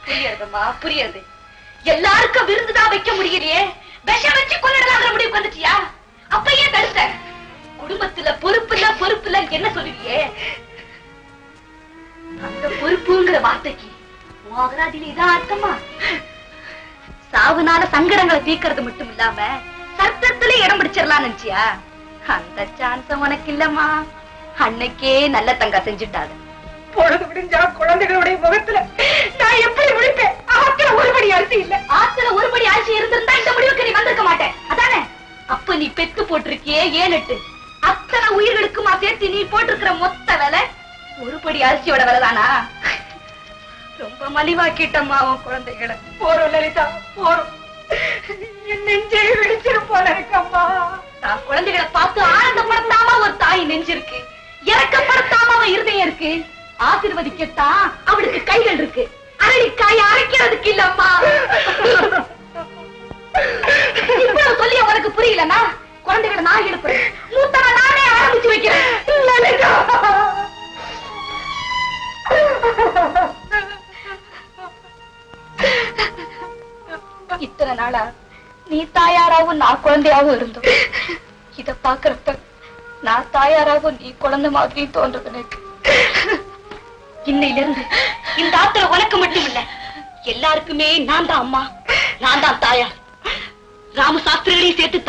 புரியுதுமா, புரியுது. எல்லாருக்கும் விருந்துதான் வைக்க முடியலையே, விஷம் வச்சு கொள்ளடலாங்கிற முடிவுக்கு வந்துட்டியா? அப்பயே தடுத்த. குடும்பத்துல பொறுப்பு இல்ல என்ன சொல்லுவியே? அந்த பொறுப்புங்கிற வார்த்தைக்கு மோகராஜினிதான் அர்த்தமா? சாவுனால சங்கடங்களை தீக்கிறது மட்டும் இல்லாம சத்தத்துல இடம் பிடிச்சிடலாம் நினைச்சியா? அந்த சான்ஸ் உனக்கு இல்லம்மா. அன்னைக்கே நல்ல தங்கா செஞ்சுட்டாது. பொழுது விடிஞ்சா குழந்தைகளுடைய முகத்துல நான் எப்படி முடிப்பேன்? ஆத்துல ஒருபடி அரிசி இல்ல. ஆத்துல ஒருபடி அரிசி இருந்திருந்தா இந்த முடிவுக்கு நீ வந்திருக்க மாட்டேன், அதானே? அப்ப நீ பெத்து போட்டிருக்கியே 7-8 அத்தனை உயிர்களுக்குமா சேர்த்து நீ போட்டிருக்கிற மொத்த விலை ஒருபடி அரிசியோட விலைதானா? ரொம்ப மலிவாக்கிட்டம்மா உன் குழந்தைகளை. போறோம் லலிதா, போறோம். என் நெஞ்சே வெடிச்சிரு போல இருக்கம்மா. நான் குழந்தைகளை பார்த்து ஆனந்தப்படுத்தாம ஒரு தாய் நெஞ்சிருக்கு, இறக்கப்படுத்தாம அவன் இருதயம் இருக்கு. ஆசீர்வதிக்கத்தான் அவளுக்கு கைகள் இருக்கு, அரளிக்காய் அரைக்கிறதுக்கு இல்லம்மா. இவ்வளவு சொல்லி உனக்கு புரியலன்னா குழந்தைகளை நான் எடுப்பேன். மூத்தவ நானே ஆரம்பிச்சு வைக்கிறேன். இத்தனை நாளா நீ தாயாராவும் நான் குழந்தையாவும் இருந்தோம். இத பாக்குறப்ப நான் தாயாராவும் நீ குழந்தை மாதிரி தோன்றது எனக்கு. இன்னையில இருந்து இந்த ஆத்துல உனக்கு மட்டும் இல்ல, எல்லாருக்குமே நான் தான் அம்மா, நான் தான் தாயார். ராமசாஸ்திரிகளையும் சேர்த்து